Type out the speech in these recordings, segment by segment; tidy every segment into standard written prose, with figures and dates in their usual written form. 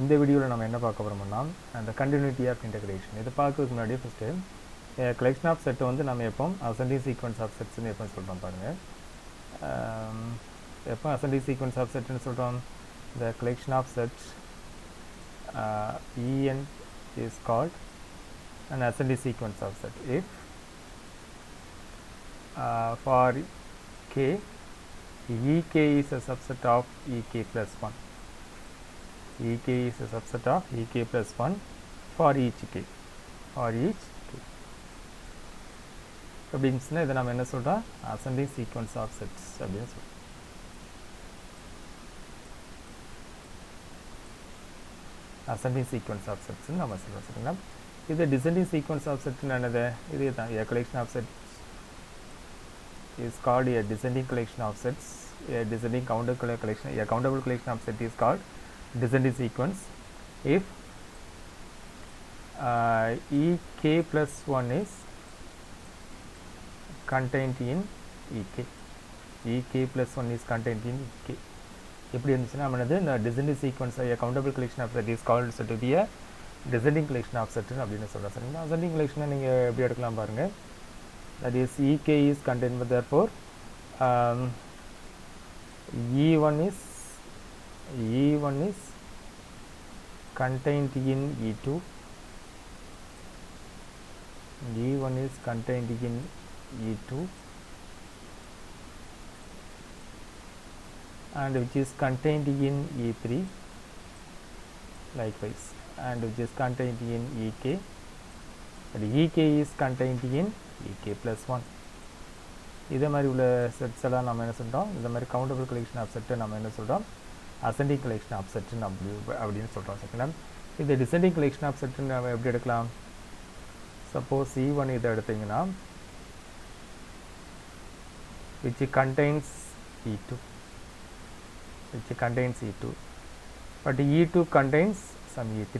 இந்த வீடியோவில் நம்ம என்ன பார்க்க போகிறோம்னா அந்த கண்டினியூட்டி ஆஃப் இன்டகிரேஷன். இதை பார்க்கறதுக்கு முன்னாடி ஃபஸ்ட்டு கலெக்ஷன் ஆஃப் செட் வந்து நம்ம எப்போ அசெண்டிங் சீக்வன்ஸ் ஆஃப் செட்ஸ்ன்னு எப்போ சொல்கிறோம் பாருங்கள். எப்போ அசெண்டிங் சீக்வன்ஸ் ஆஃப் செட்னு சொல்கிறோம், the collection of sets En is called an ascending sequence of set if for k ek is a subset of ek plus 1. ek is a subset of ek plus 1 for each k. அப்படின்னா இதை நம்ம என்ன சொல்கிறோம், ascending sequence of sets அப்படின்னு சொல்கிறோம். ascending sequence of sets நம்ம சொல்கிறோம். சரிங்களா, இது descending sequence of set என்னது, இதே தான். a collection of sets is called a descending collection of sets. A descending countable collection of set is called descending sequence if ek plus 1 is contained in ek. ek plus 1 is contained in ek. எப்படி இருந்துச்சுன்னா நம்ம இந்த descending sequence a countable collection of set is called set to be a descending collection of set அப்படின்னு சொல்கிறோம். சரிங்களா, ascending collection நீங்கள் எப்படி எடுக்கலாம் பாருங்கள். that is ek is contained with, therefore e1 is contained in e2, e1 is contained in e2 and which is contained in e3 likewise, and which is contained in ek, but ek is contained in ek plus 1. இதே மாதிரி உள்ள sets எல்லாம் நம்ம என்ன சொல்கிறோம், இந்த மாதிரி countable collection of set நம்ம என்ன சொல்கிறோம், அசெண்டிங் கலெக்ஷன் ஆஃப் செட்டுன்னு அப்படின்னு சொல்கிறோம். சரிங்களா, இது டிசெண்டிங் கலெக்ஷன் ஆஃப் செட்டுன்னு நம்ம எப்படி எடுக்கலாம். சப்போஸ் e1 இதை எடுத்தீங்கன்னா which contains e2, but e2 contains some e3.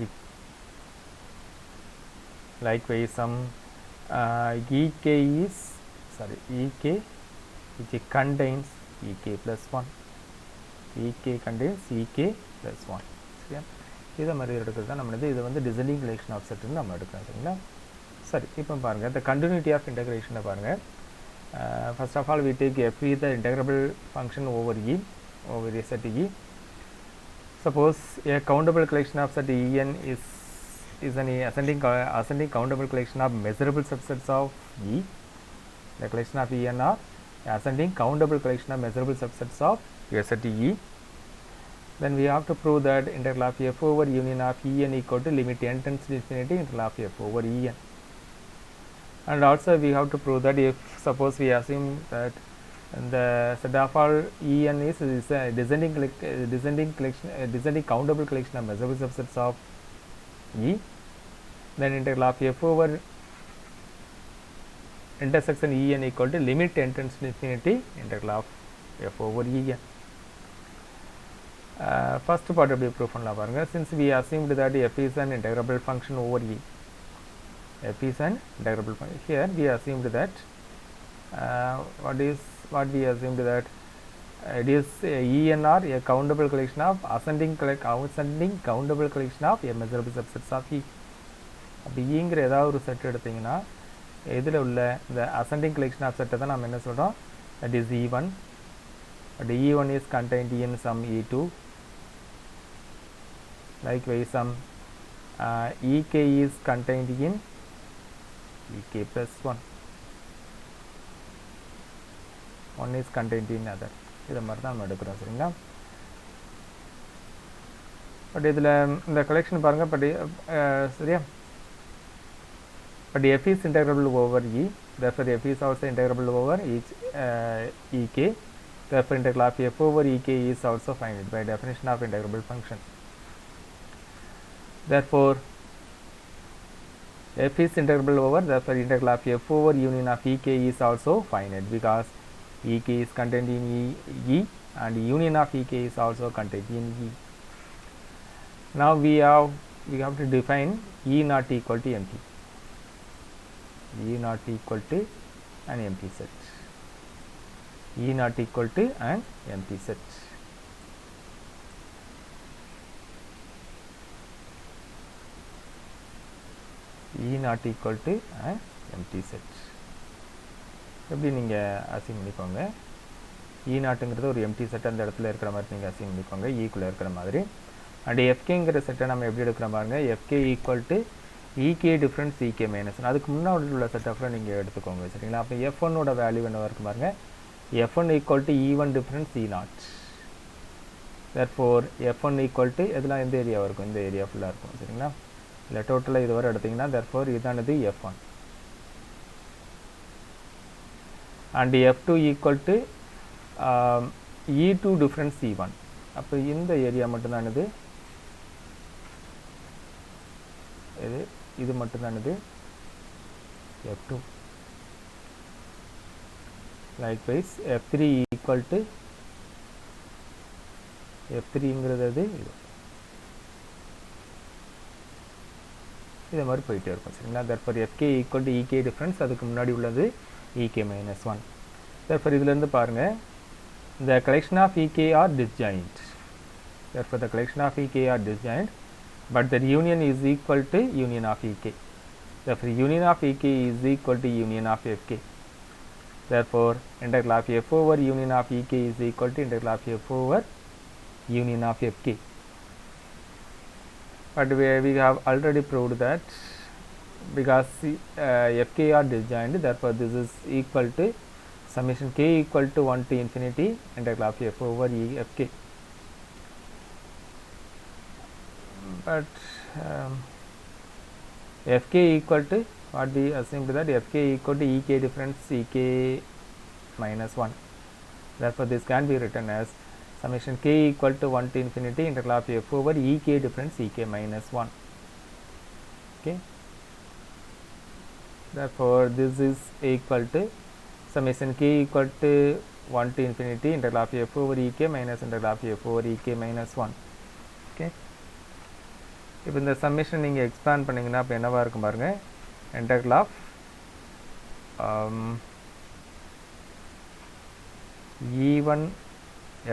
Likewise, some ek which contains ek plus 1. ek contains ek plus 1. சரியா, இதை மாதிரி எடுக்கிறது தான் நம்ம இது வந்து டிசெண்டிங் கலெக்ஷன் ஆஃப் செட்டுன்னு நம்ம எடுக்கலாம். சரிங்களா, சரி, இப்போ பாருங்கள் இந்த கண்டினியூட்டி ஆஃப் இன்டகிரேஷனை பாருங்கள். First of all we take f is the integrable function over e, over a set e. Suppose a countable collection of set En is an ascending countable collection of measurable subsets of e. The collection of En are ascending countable collection of measurable subsets of a set e. Then we have to prove that integral of f over union of En equal to limit n tends to infinity integral of f over En. And also we have to prove that if suppose we assume that the set of all En is a descending countable collection of measurable subsets of E, then integral of f over intersection En equal to limit n tends to infinity integral of f over En. First part எப்படி proof பண்ணலாம் பாருங்க. Since we assumed that f is an integrable function over E, f is an integrable function. Here we assumed that what we assumed that it is En are a countable collection of ascending countable collection of a measurable subsets of E. அப்படி ஈங்கிற ஏதாவது ஒரு set எடுத்தீங்கன்னா இதில் உள்ள இந்த ascending collection of செட்டை தான் நம்ம என்ன சொல்கிறோம், that is e1, but e1 is contained in some e2. Likewise, some ek is contained in ek plus 1. One is contained in other. இதை மாதிரி தான் நம்ம எடுக்கிறோம். சரிங்களா, பட் இதில் இந்த கலெக்ஷன் பாருங்கள். பட் சரியா, but f is integrable over E, therefore f is also integrable over each ek. Therefore integral of f over ek is also finite by definition of integrable function. Therefore f is integrable over, therefore integral of f over union of ek is also finite because ek is contained in E and union of ek is also contained in E. Now we have to define E not equal to empty. E not equal to an empty set. E not equal to an empty set. E not equal to an empty set. எப்படி நீங்கள் achieve பண்ணிக்கோங்க, E நாட்டுங்கிறது ஒரு empty set அந்த இடத்துல இருக்கிற மாதிரி நீங்கள் achieve பண்ணிக்கோங்க, ஈக்குள்ளே இருக்கிற மாதிரி. அண்ட் எஃப்கேங்கிற செட்டை நம்ம எப்படி எடுக்கிற பாருங்க, FK equal to E K difference E K minus. அதுக்கு முன்னாடி உள்ள செட்டப்பில் நீங்கள் எடுத்துக்கோங்க சரிங்களா. அப்போ F1ஓட வேல்யூ என்னவாக இருக்கும் பாருங்க, F1 equal to E1 difference E not. Therefore F1 equal to இதெல்லாம் எந்த ஏரியாவாக இருக்கும், இந்த ஏரியா ஃபுல்லாக இருக்கும் சரிங்களா. இல்லை டோட்டலாக இது வரை எடுத்திங்கன்னா தேர்ஃபோர் இதானது F1 and F2 equal to E2 difference E1. அப்போ இந்த ஏரியா மட்டும்தான் இது மட்டும்தான் F2. Likewise F3 equal to F3ங்கிறது இது இதை மாதிரி போயிட்டே இருக்கும் சரிங்களா. தர்ஃபர் FK equal to E K difference, அதுக்கு முன்னாடி உள்ளது இகே மைனஸ் 1. தர்ஃபர் இதுலேருந்து பாருங்கள், the collection of EK are disjoint. Therefore, the collection of EK are disjoint, but the union is equal to union of EK. Therefore, union of EK is equal to union of FK. Therefore, integral of F over union of EK is equal to integral of F over union of FK. But we have already proved that because FK are disjoint, therefore, this is equal to summation k equal to 1 to infinity integral of F over E Fk. But Fk equal to what we assumed that Fk equal to Ek difference Ek minus 1. Therefore, this can be written as summation k equal to 1 to infinity integral of F over Ek difference Ek minus 1. Okay. Therefore, this is equal to summation k equal to 1 to infinity integral of F over Ek minus integral of F over Ek minus 1. Okay. இப்போ இந்த summation நீங்கள் expand பண்ணிங்கன்னா இப்போ என்னவாக இருக்கும் பாருங்கள், integral of E1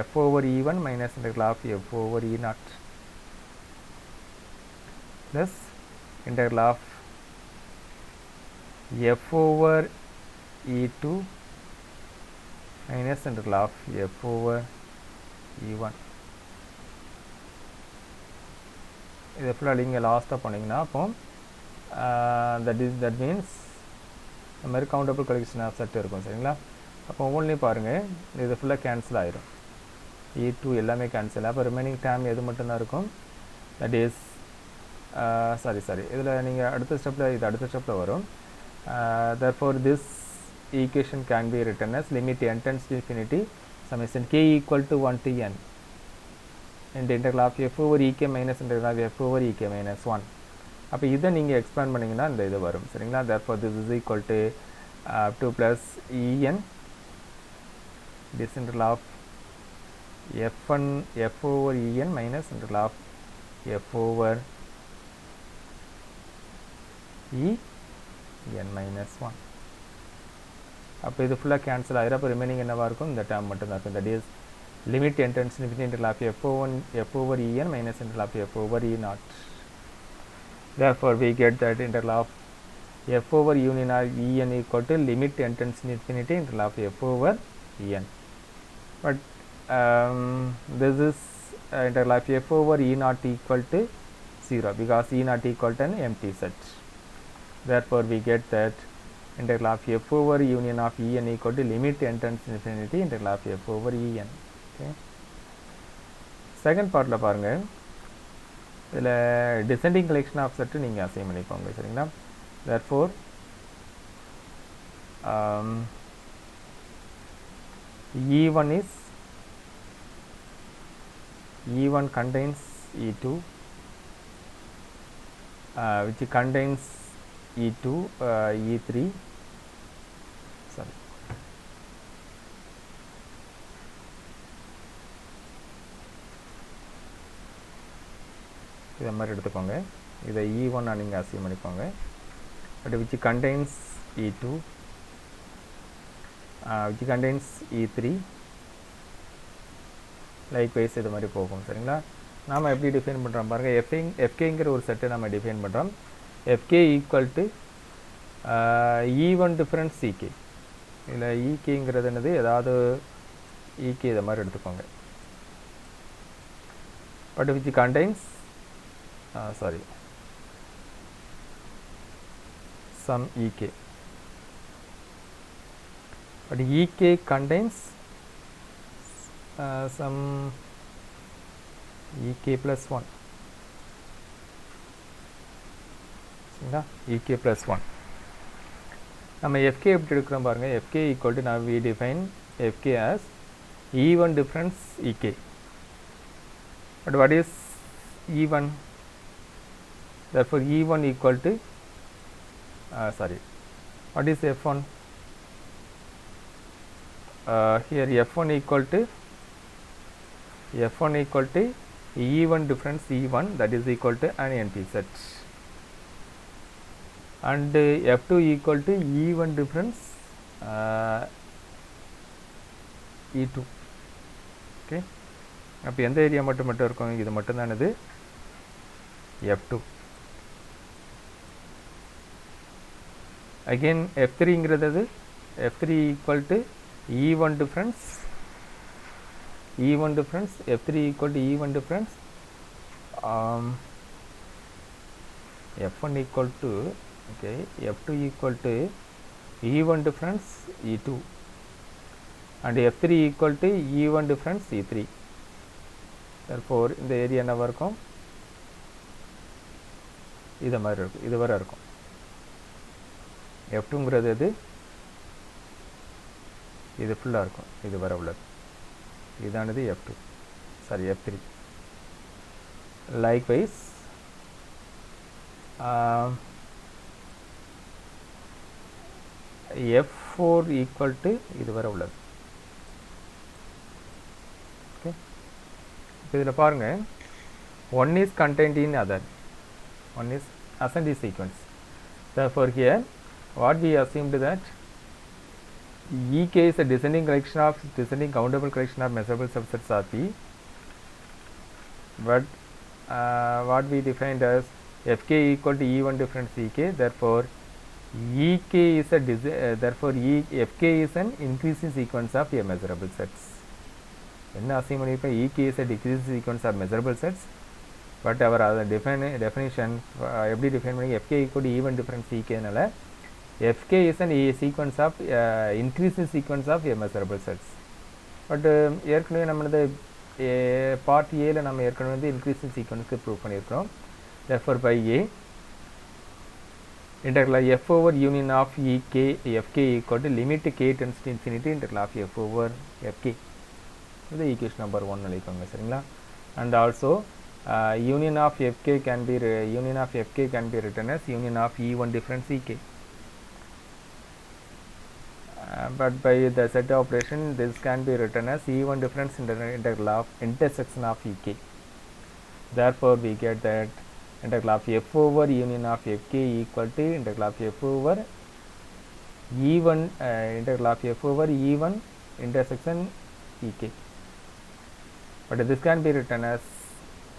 F over E1 minus integral of F over E naught plus integral of F over E2 minus integral of F over E1. இதை ஃபுல்லாக நீங்கள் லாஸ்ட்டாக பண்ணிங்கன்னா அப்போ தட் மீன்ஸ் இந்த மாதிரி கவுண்டபிள் கலெக்ஷன் ஆஃப் செட் இருக்கும் சரிங்களா. அப்போ ஒவ்வொன்றையும் பாருங்கள், இது ஃபுல்லாக கேன்சல் ஆகிடும், E2 எல்லாமே கேன்சல். அப்போ ரிமைனிங் டேம் எது மட்டும்தான் இருக்கும், தட் இஸ் சாரி இதில் நீங்கள் அடுத்த ஸ்டெப்பில் வரும். therefore this equation can be written as limit n tends to infinity summation k equal to 1 to n and integral of F over Ek minus integral of F over Ek minus 1. அப்போ இதை நீங்கள் expand பண்ணிங்கன்னா இந்த இது வரும் சரிங்களா. therefore this is equal to 2 plus En this integral of F over En minus integral of F over En minus 1. அப்போ இது ஃபுல்லாக கேன்சல் ஆகிடும். அப்போ ரிமைனிங் என்னவாக இருக்கும், இந்த டேர்ம் மட்டும்தான் இருக்கும். That is limit n tends to infinity integral of F over En minus integral of F over E naught. Therefore, we get that integral of F over union of En equal to limit n tends to infinity integral of F over En. But this is integral of F over E naught equal to 0 because E naught equal to an empty set. Therefore, we get that integral of F over union of En equal to limit n tends to infinity integral of F over En. Okay. Second பார்ட்டில் பாருங்கள், இதில் descending collection of set நீங்கள் assign பண்ணிக்கோங்க சரிங்களா. therefore E1 contains E2 which contains E2 E3 sorry இதை மாதிரி எடுத்துக்கோங்க. இதை E1 நீங்கள் அசீவ் பண்ணிக்கோங்க. But which contains E2 which contains E3 likewise இது மாதிரி போகும் சரிங்களா. நாம் எப்படி டிஃபைன் பண்ணுறோம் பாருங்கள், எஃப்கேங்கிற ஒரு செட்டை நம்ம டிஃபைன் பண்ணுறோம். fk equal to E1 difference ck. இதில் ஈகேங்கிறது என்னது, ஏதாவது ஈகே இதை மாதிரி எடுத்துக்கோங்க. But which contains some ek. But ek contains some ek plus 1. சரிங்களா, ek plus 1. நம்ம fk எப்படி எடுக்கிறோம் பாருங்க. fk equal to, now we define fk as E1 difference ek. But what is E1? Therefore E1 equal to what is F1? Here F1 equal to E1 difference E1, that is equal to an NP set, and F2 equal to E1 difference E2. okay, அப்போ எந்த area மட்டும் இருக்கும், இது மட்டும் தான் இது F2. again F3ங்கிறது F3 equal to E1 difference F3 equal to E1 difference F1 equal to F2 equal to E1 difference E2 and F3 equal to E1 difference E3. therefore இந்த area என்னவா இருக்கும், இது மாதிரி இருக்கும், இது வரை இருக்கும். F2ங்கிறது எது, இது ஃபுல்லாக இருக்கும், இது வரை உள்ளது, இதானது F2, F3. likewise F4 equal to இது வரை உள்ளது. okay, இதில் பாருங்க, one is contained in other, one is ascending sequence. therefore here what we assumed that ek is a descending countable collection of measurable subsets of P, but what we defined as fk equal to E1 difference ek. therefore ek is a fk is an increasing sequence of a measurable sets. என்ன assume பண்ணியிருப்பேன், ek is a decreasing sequence of measurable sets, but our definition எப்படி define பண்ணி fk equal to E1 difference ek னால fk is an sequence of increasing sequence of a measurable sets. but ஏற்கனவே நம்மளது part a ல நம்ம ஏற்கனவே வந்து increasing sequence prove பண்ணியிருக்கிறோம். therefore by a integral f over union of ek fk equal to limit k tends to infinity integral of f over fk. இது equation number 1 எழுதிக்கோங்க. சரிங்களா, and also union of fk can be written as union of E1 difference ek. But by the set operation this can be written as E1 difference integral of intersection of ek. therefore we get that integral of f over union of fk equal to integral of f over E1 integral of f over E1 intersection ek. but this can be written as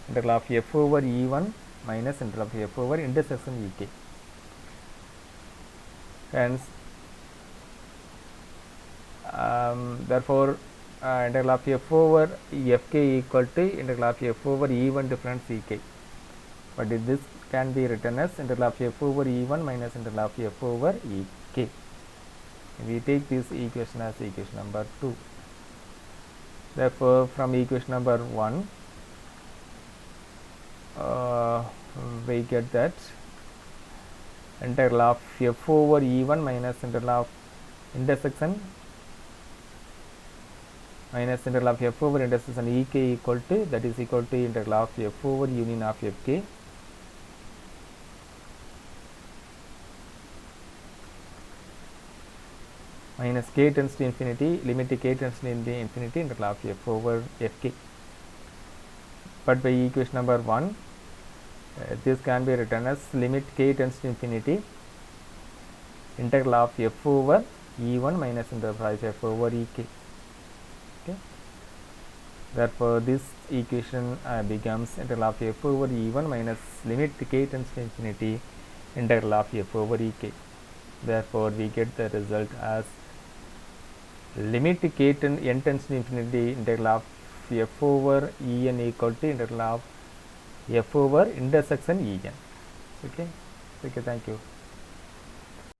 integral of f over E1 minus integral of f over intersection ek. hence therefore integral of f over fk equal to integral of f over E1 difference ek. but this can be written as integral of f over E1 minus integral of f over ek. we take this equation as equation number 2. therefore from equation number 1 we get that integral of f over E1 minus integral of intersection f over intersection ek equal to, that is equal to integral of f over union of fk minus k tends to infinity limit k tends to infinity integral of f over fk. but by equation number 1 this can be written as limit k tends to infinity integral of f over E1 minus integral of f over ek. okay, therefore this equation becomes integral of f over E1 minus limit k tends to infinity integral of f over ek. Therefore we get the result as limit k n tends to infinity integral of f over en equal to integral of f over intersection en. Okay, thank you.